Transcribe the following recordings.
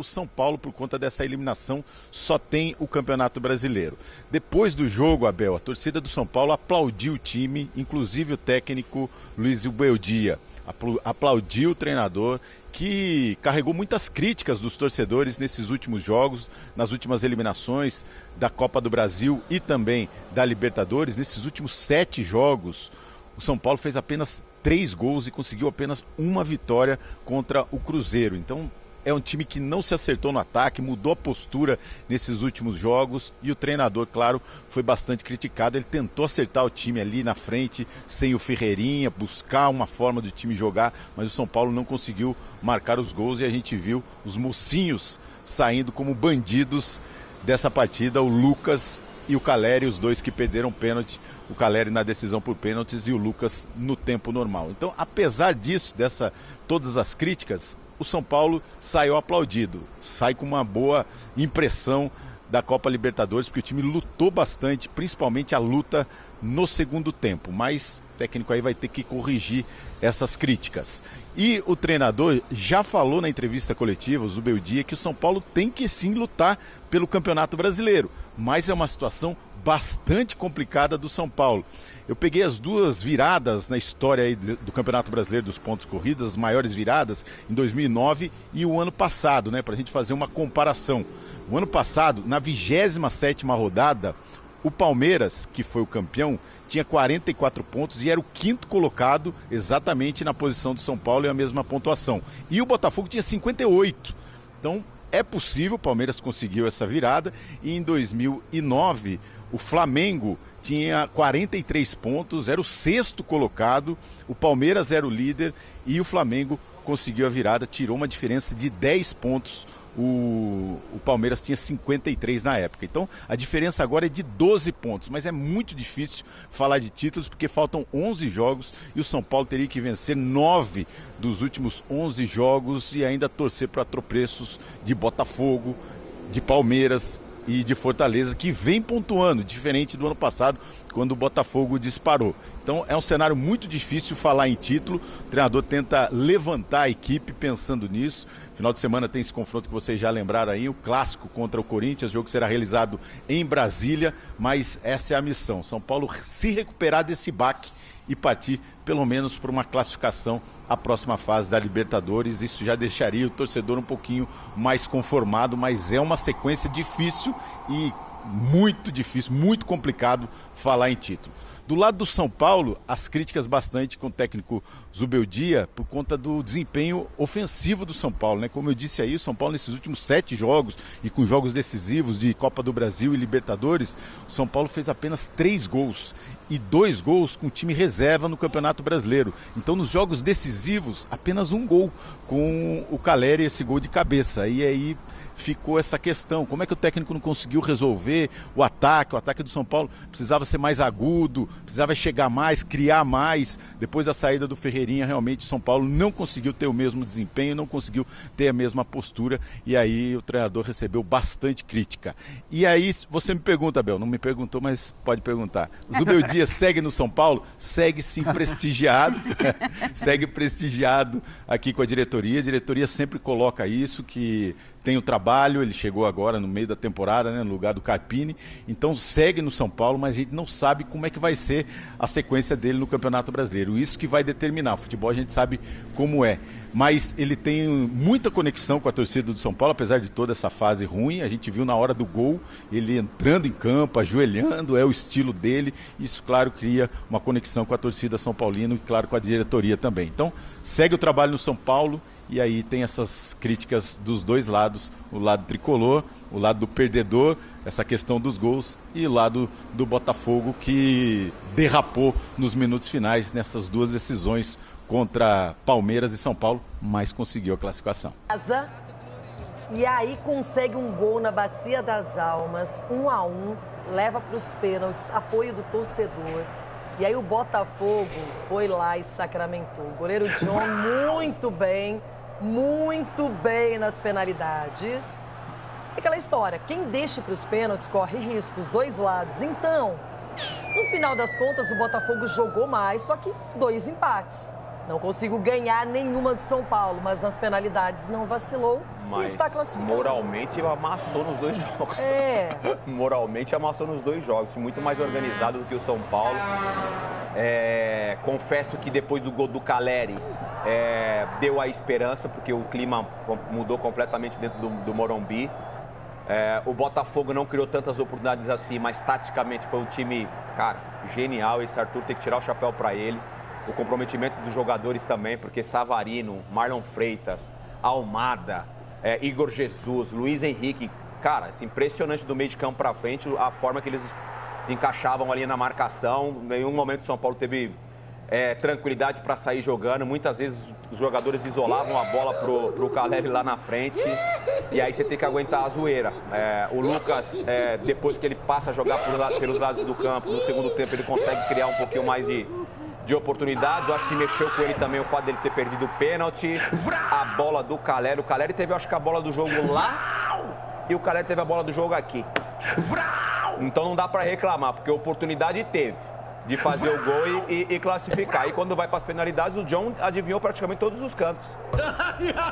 o São Paulo, por conta dessa eliminação, só tem o Campeonato Brasileiro. Depois do jogo, Abel, a torcida do São Paulo aplaudiu o time, inclusive o técnico Luiz Ubeldia. Aplaudiu o treinador, que carregou muitas críticas dos torcedores nesses últimos jogos, nas últimas eliminações da Copa do Brasil e também da Libertadores. Nesses últimos 7 jogos, o São Paulo fez apenas 3 gols e conseguiu apenas uma vitória contra o Cruzeiro. Então é um time que não se acertou no ataque, mudou a postura nesses últimos jogos e o treinador, claro, foi bastante criticado. Ele tentou acertar o time ali na frente, sem o Ferreirinha, buscar uma forma do time jogar, mas o São Paulo não conseguiu marcar os gols e a gente viu os mocinhos saindo como bandidos dessa partida, o Lucas e o Caleri, os dois que perderam pênalti, o Caleri na decisão por pênaltis e o Lucas no tempo normal. Então, apesar disso, todas as críticas, o São Paulo saiu aplaudido, sai com uma boa impressão da Copa Libertadores, porque o time lutou bastante, principalmente a luta no segundo tempo, mas o técnico aí vai ter que corrigir essas críticas. E o treinador já falou na entrevista coletiva, o Zubeldia, que o São Paulo tem que sim lutar pelo Campeonato Brasileiro, mas é uma situação bastante complicada do São Paulo. Eu peguei as 2 viradas na história aí do Campeonato Brasileiro dos pontos corridos, as maiores viradas, em 2009 e o ano passado, né, para a gente fazer uma comparação. O ano passado, na 27ª rodada, o Palmeiras, que foi o campeão, tinha 44 pontos e era o 5º colocado exatamente na posição do São Paulo e a mesma pontuação. E o Botafogo tinha 58. Então é possível, o Palmeiras conseguiu essa virada. E em 2009, o Flamengo tinha 43 pontos, era o 6º colocado, o Palmeiras era o líder e o Flamengo conseguiu a virada, tirou uma diferença de 10 pontos. O Palmeiras tinha 53 na época. Então a diferença agora é de 12 pontos, mas é muito difícil falar de títulos porque faltam 11 jogos e o São Paulo teria que vencer 9 dos últimos 11 jogos e ainda torcer para tropeços de Botafogo, de Palmeiras e de Fortaleza, que vem pontuando, diferente do ano passado, quando o Botafogo disparou. Então é um cenário muito difícil falar em título. O treinador tenta levantar a equipe pensando nisso. Final de semana tem esse confronto que vocês já lembraram aí, o clássico contra o Corinthians. O jogo será realizado em Brasília, mas essa é a missão. São Paulo se recuperar desse baque e partir pelo menos para uma classificação à próxima fase da Libertadores. Isso já deixaria o torcedor um pouquinho mais conformado, mas é uma sequência difícil e muito difícil, muito complicado falar em título. Do lado do São Paulo, as críticas bastante com o técnico Zubeldia por conta do desempenho ofensivo do São Paulo, né? Como eu disse aí, o São Paulo nesses últimos 7 jogos e com jogos decisivos de Copa do Brasil e Libertadores, o São Paulo fez apenas 3 gols e 2 gols com time reserva no Campeonato Brasileiro. Então nos jogos decisivos, apenas 1 gol com o Caleri, esse gol de cabeça. E aí ficou essa questão, como é que o técnico não conseguiu resolver o ataque do São Paulo precisava ser mais agudo, precisava chegar mais, criar mais. Depois da saída do Ferreirinha, realmente o São Paulo não conseguiu ter o mesmo desempenho, não conseguiu ter a mesma postura, e aí o treinador recebeu bastante crítica. E aí você me pergunta, Abel, não me perguntou, mas pode perguntar, o Zubeldia segue no São Paulo? Segue sim, prestigiado, segue prestigiado aqui com a diretoria sempre coloca isso, que tem o trabalho, ele chegou agora no meio da temporada, né, no lugar do Carpini, então segue no São Paulo, mas a gente não sabe como é que vai ser a sequência dele no Campeonato Brasileiro. Isso que vai determinar. O futebol a gente sabe como é, mas ele tem muita conexão com a torcida do São Paulo, apesar de toda essa fase ruim. A gente viu na hora do gol, ele entrando em campo, ajoelhando, é o estilo dele. Isso, claro, cria uma conexão com a torcida são paulina e, claro, com a diretoria também. Então, segue o trabalho no São Paulo. E aí tem essas críticas dos dois lados, o lado tricolor, o lado do perdedor, essa questão dos gols, e o lado do Botafogo, que derrapou nos minutos finais nessas 2 decisões contra Palmeiras e São Paulo, mas conseguiu a classificação. E aí consegue um gol na Bacia das Almas, 1-1, leva para os pênaltis, apoio do torcedor. E aí o Botafogo foi lá e sacramentou. O goleiro John muito bem nas penalidades. Aquela história, quem deixa para os pênaltis corre risco, os 2 lados. Então, no final das contas, o Botafogo jogou mais, só que 2 empates. Não consigo ganhar nenhuma do São Paulo, mas nas penalidades não vacilou e está classificado. Moralmente amassou nos 2 jogos. Moralmente amassou nos 2 jogos. Muito mais organizado do que o São Paulo. Confesso que depois do gol do Caleri deu a esperança, porque o clima mudou completamente dentro do Morumbi. O Botafogo não criou tantas oportunidades assim, mas taticamente foi um time, cara, genial. Esse Arthur tem que tirar o chapéu para ele. O comprometimento dos jogadores também, porque Savarino, Marlon Freitas, Almada, Igor Jesus, Luiz Henrique, cara, assim, impressionante do meio de campo para frente, a forma que eles encaixavam ali na marcação. Em nenhum momento o São Paulo teve tranquilidade para sair jogando. Muitas vezes os jogadores isolavam a bola pro Caleri lá na frente e aí você tem que aguentar a zoeira. O Lucas, depois que ele passa a jogar pelos lados do campo, no segundo tempo ele consegue criar um pouquinho mais de oportunidades. Eu acho que mexeu com ele também o fato dele ter perdido o pênalti. A bola do Caleri. O Caleri teve, eu acho que a bola do jogo lá e o Caleri teve a bola do jogo aqui. Então não dá pra reclamar, porque a oportunidade teve de fazer o gol e classificar. E quando vai para as penalidades, o John adivinhou praticamente todos os cantos.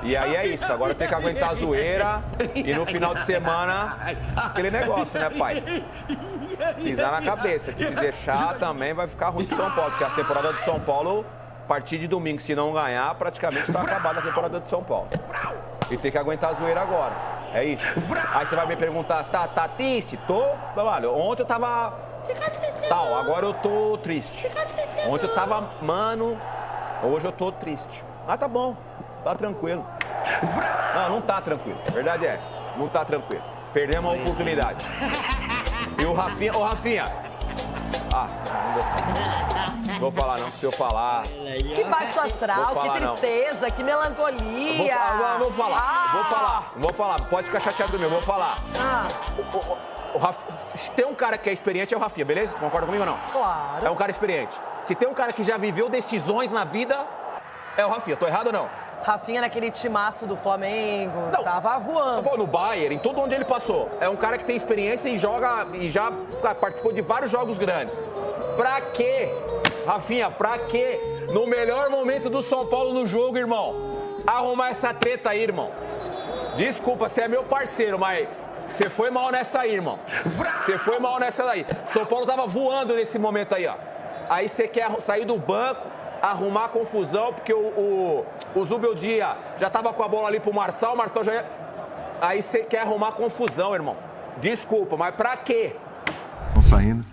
E aí é isso. Agora tem que aguentar a zoeira e no final de semana aquele negócio, né, pai? Pisar na cabeça, que se deixar também vai ficar ruim pro São Paulo, porque a temporada do São Paulo, a partir de domingo, se não ganhar, praticamente está acabada a temporada do São Paulo. E tem que aguentar a zoeira agora. É isso. Aí você vai me perguntar, tá triste? Tô, olha, ontem eu tava tal, agora eu tô triste. Ontem eu tava, mano, hoje eu tô triste. Ah, tá bom, tá tranquilo. Não tá tranquilo, a verdade é essa, não tá tranquilo. Perdemos a oportunidade. E o Rafinha, não vou falar não, se eu falar... Que baixo astral, que tristeza, não. Que melancolia. Vou falar, pode ficar chateado comigo, vou falar. Se tem um cara que é experiente, é o Rafinha, beleza? Concorda comigo ou não? Claro. É um cara experiente. Se tem um cara que já viveu decisões na vida, é o Rafinha. Tô errado ou não? Rafinha naquele timaço do Flamengo, tava voando. Pô, no Bayern, em tudo onde ele passou. É um cara que tem experiência e joga e já participou de vários jogos grandes. Pra quê? Rafinha, pra quê? No melhor momento do São Paulo no jogo, irmão. Arrumar essa treta aí, irmão. Desculpa, você é meu parceiro, mas você foi mal nessa aí, irmão. Você foi mal nessa daí. São Paulo tava voando nesse momento aí, ó. Aí você quer sair do banco, arrumar confusão, porque o Zubeldia já tava com a bola ali pro Marçal, o Marçal já ia... Aí você quer arrumar confusão, irmão. Desculpa, mas pra quê? Estão saindo.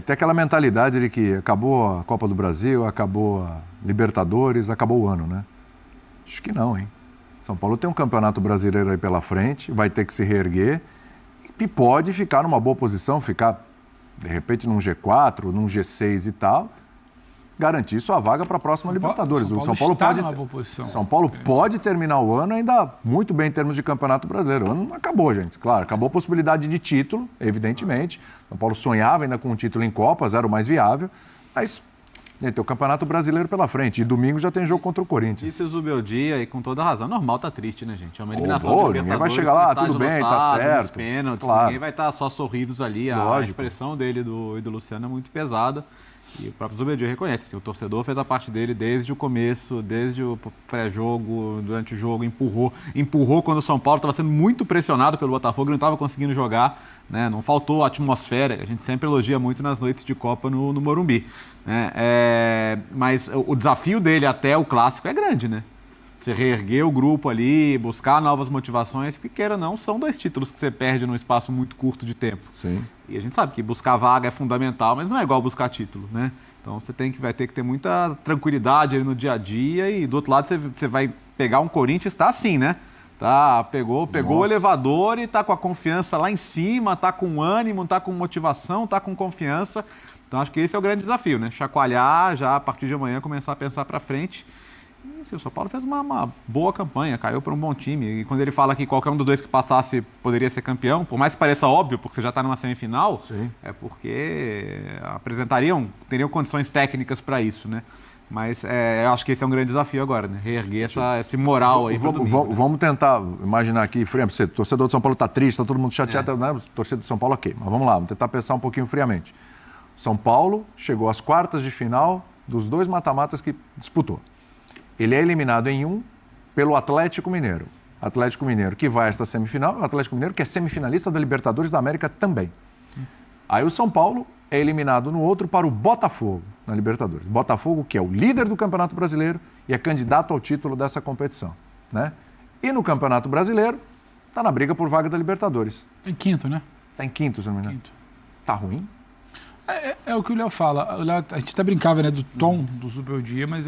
Tem aquela mentalidade de que acabou a Copa do Brasil, acabou a Libertadores, acabou o ano, né? Acho que não, hein? São Paulo tem um campeonato brasileiro aí pela frente, vai ter que se reerguer e pode ficar numa boa posição, ficar, de repente, num G4, num G6 e tal, garantir sua vaga para a próxima Libertadores. O São Paulo pode, São Paulo pode terminar o ano ainda muito bem em termos de Campeonato Brasileiro. O ano não acabou, gente. Claro, acabou a possibilidade de título, evidentemente. São Paulo sonhava ainda com um título em Copas, era o mais viável, mas tem o Campeonato Brasileiro pela frente. E domingo já tem jogo contra o Corinthians. Isso o Zubeldia, e com toda razão. Normal tá triste, né, gente? É uma eliminação de Libertadores. Ninguém vai chegar lá, tudo bem, tá certo. Pênaltis, claro. Ninguém vai estar só sorrisos ali. A expressão dele e do Luciano é muito pesada. E o próprio Zubeldia reconhece, assim, o torcedor fez a parte dele desde o começo, desde o pré-jogo, durante o jogo, empurrou quando o São Paulo estava sendo muito pressionado pelo Botafogo, não estava conseguindo jogar, né? Não faltou a atmosfera, que a gente sempre elogia muito nas noites de Copa no Morumbi, né? Mas o desafio dele até o Clássico é grande, né? Você reerguer o grupo ali, buscar novas motivações, porque queira ou não, são 2 títulos que você perde num espaço muito curto de tempo. Sim. E a gente sabe que buscar vaga é fundamental, mas não é igual buscar título, né? Então você vai ter que ter muita tranquilidade ali no dia a dia e do outro lado você vai pegar um Corinthians, tá assim, né? Pegou o elevador e tá com a confiança lá em cima, tá com ânimo, tá com motivação, tá com confiança. Então acho que esse é o grande desafio, né? Chacoalhar já a partir de amanhã, começar a pensar para frente. E, assim, o São Paulo fez uma boa campanha, caiu para um bom time. E quando ele fala que qualquer um dos 2 que passasse poderia ser campeão, por mais que pareça óbvio, porque você já está numa semifinal, sim, é porque teriam condições técnicas para isso, né? Mas eu acho que esse é um grande desafio agora, né? Reerguer esse moral aí para domingo, né? Vamos tentar imaginar aqui, friamente, o torcedor do São Paulo está triste, está todo mundo chateado, né? O torcedor do São Paulo, ok. Mas vamos lá, vamos tentar pensar um pouquinho friamente. São Paulo chegou às quartas de final dos 2 mata-matas que disputou. Ele é eliminado em um pelo Atlético Mineiro. Atlético Mineiro que vai a esta semifinal, o Atlético Mineiro que é semifinalista da Libertadores da América também. Aí o São Paulo é eliminado no outro para o Botafogo, na Libertadores. Botafogo que é o líder do Campeonato Brasileiro e é candidato ao título dessa competição, né? E no Campeonato Brasileiro, está na briga por vaga da Libertadores. Em quinto, né? Está em quinto, se não me engano. Quinto. Tá ruim? É o que o Léo fala. O Léo, a gente até brincava, né, do tom do Zubeldia, mas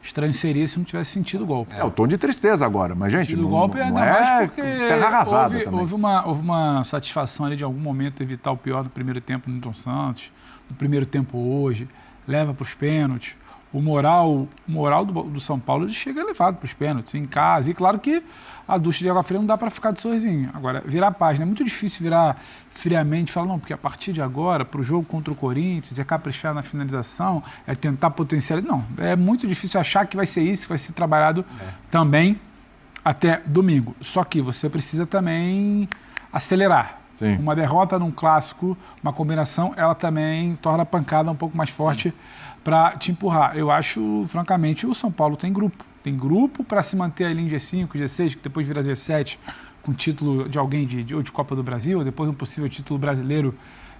estranho seria se não tivesse sentido o golpe. É o tom de tristeza agora, mas, gente, O não, golpe não ainda mais é porque terra arrasada também. houve uma satisfação ali de algum momento evitar o pior no primeiro tempo no Newton Santos, no primeiro tempo hoje, leva para os pênaltis. O moral do São Paulo ele chega elevado para os pênaltis, em casa. E claro que a ducha de água fria não dá para ficar de sorrisinho. Agora, virar a página. É muito difícil virar friamente e falar, não, porque a partir de agora, para o jogo contra o Corinthians, é caprichar na finalização, é tentar potencializar. Não, é muito difícil achar que vai ser isso, que vai ser trabalhado também até domingo. Só que você precisa também acelerar. Sim. Uma derrota num clássico, uma combinação, ela também torna a pancada um pouco mais forte para te empurrar. Eu acho, francamente, o São Paulo tem grupo. Tem grupo para se manter ali em G5, G6, que depois vira G7, com título de alguém ou de Copa do Brasil, ou depois um possível título brasileiro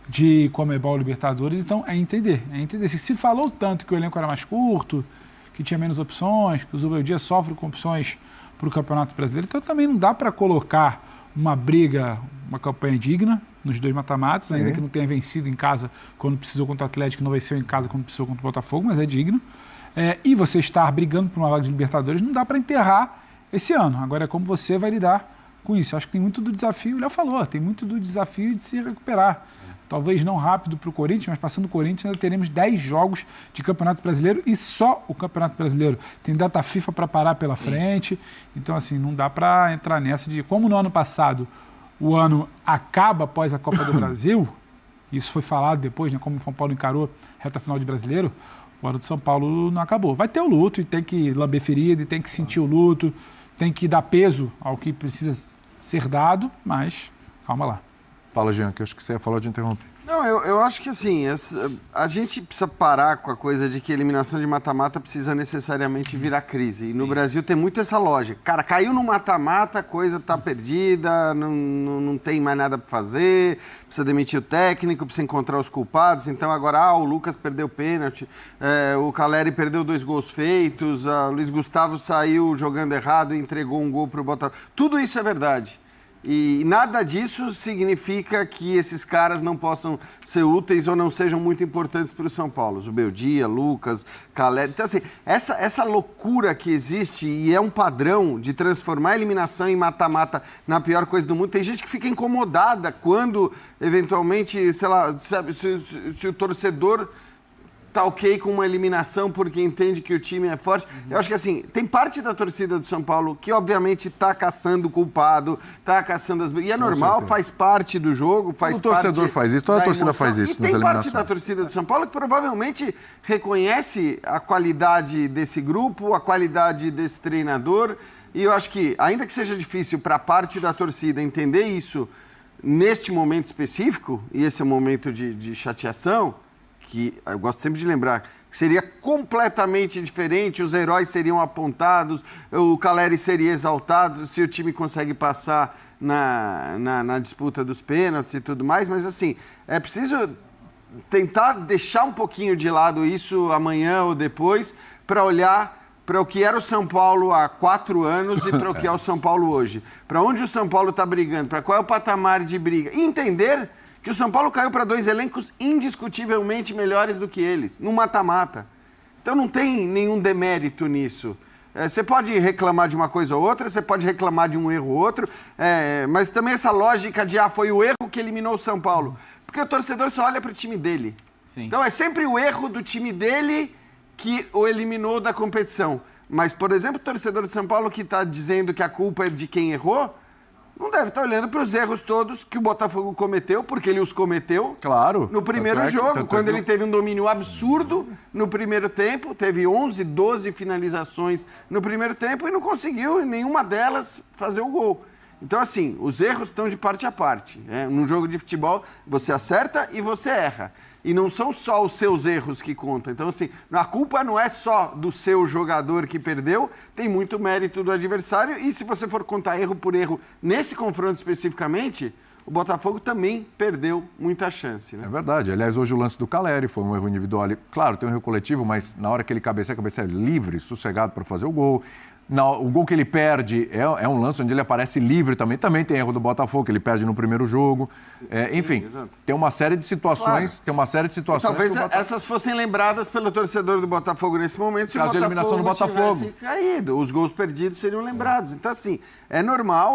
de Comebol Libertadores. Então, é entender. Se falou tanto que o elenco era mais curto, que tinha menos opções, que o Zubeldia sofre com opções para o Campeonato Brasileiro, então também não dá para colocar uma briga, uma campanha digna nos 2 mata-matas, ainda que não tenha vencido em casa quando precisou contra o Atlético, não venceu em casa quando precisou contra o Botafogo, mas é digno. E você estar brigando por uma vaga de Libertadores não dá para enterrar esse ano. Agora é como você vai lidar com isso. Eu acho que tem muito do desafio, o Léo falou, tem muito do desafio de se recuperar. Talvez não rápido para o Corinthians, mas passando o Corinthians ainda teremos 10 jogos de Campeonato Brasileiro e só o Campeonato Brasileiro. Tem data FIFA para parar pela frente. Então, assim, não dá para entrar nessa de... Como no ano passado o ano acaba após a Copa do Brasil, isso foi falado depois, né, como o São Paulo encarou reta final de Brasileiro, o ano de São Paulo não acabou. Vai ter o luto e tem que lamber ferida, e tem que sentir o luto, tem que dar peso ao que precisa ser dado, mas calma lá. Fala, Jean, que eu acho que você falou de interromper. Não, eu acho que assim, a gente precisa parar com a coisa de que eliminação de mata-mata precisa necessariamente virar crise. E no Brasil tem muito essa lógica. Cara, caiu no mata-mata, a coisa tá perdida, não tem mais nada para fazer, precisa demitir o técnico, precisa encontrar os culpados. Então agora, o Lucas perdeu o pênalti, o Caleri perdeu 2 gols feitos, o Luiz Gustavo saiu jogando errado e entregou um gol pro Botafogo. Tudo isso é verdade. E nada disso significa que esses caras não possam ser úteis ou não sejam muito importantes para o São Paulo. Zubeldia, Lucas, Caleri. Então, assim, essa loucura que existe e é um padrão de transformar a eliminação em mata-mata na pior coisa do mundo. Tem gente que fica incomodada quando, eventualmente, sei lá, sabe, se o torcedor tá ok com uma eliminação porque entende que o time é forte. Eu acho que assim, tem parte da torcida do São Paulo que obviamente tá caçando o culpado, tá caçando as... E é normal, faz parte do jogo, faz parte... O torcedor faz isso, toda a torcida emoção. faz isso. E tem parte da torcida do São Paulo que provavelmente reconhece a qualidade desse grupo, a qualidade desse treinador. E eu acho que, ainda que seja difícil para parte da torcida entender isso neste momento específico, e esse é um momento de chateação, que eu gosto sempre de lembrar, que seria completamente diferente, os heróis seriam apontados, o Caleri seria exaltado se o time consegue passar na disputa dos pênaltis e tudo mais, mas assim, é preciso tentar deixar um pouquinho de lado isso amanhã ou depois para olhar para o que era o São Paulo há 4 anos e para o que é o São Paulo hoje. Para onde o São Paulo está brigando, para qual é o patamar de briga. E entender que o São Paulo caiu para 2 elencos indiscutivelmente melhores do que eles, no mata-mata. Então não tem nenhum demérito nisso. Você pode reclamar de uma coisa ou outra, você pode reclamar de um erro ou outro, mas também essa lógica de, foi o erro que eliminou o São Paulo. Porque o torcedor só olha para o time dele. Sim. Então é sempre o erro do time dele que o eliminou da competição. Mas, por exemplo, o torcedor de São Paulo que está dizendo que a culpa é de quem errou, não deve estar olhando para os erros todos que o Botafogo cometeu, porque ele os cometeu. Claro. No primeiro jogo, quando ele teve um domínio absurdo no primeiro tempo, teve 11, 12 finalizações no primeiro tempo e não conseguiu em nenhuma delas fazer o gol. Então, assim, os erros estão de parte a parte. Num jogo de futebol, você acerta e você erra. E não são só os seus erros que contam. Então, assim, a culpa não é só do seu jogador que perdeu, tem muito mérito do adversário. E se você for contar erro por erro nesse confronto especificamente, o Botafogo também perdeu muita chance. Né? É verdade. Aliás, hoje o lance do Calleri foi um erro individual. Claro, tem um erro coletivo, mas na hora que ele cabeceia livre, sossegado para fazer o gol. O gol que ele perde é um lance onde ele aparece livre também. Também tem erro do Botafogo, que ele perde no primeiro jogo. Enfim, exato. tem uma série de situações. Claro. Tem uma série de situações. Talvez essas fossem lembradas pelo torcedor do Botafogo nesse momento, se o Caso de eliminação do Botafogo Botafogo tivesse caído. Os gols perdidos seriam lembrados. Então, assim, é normal.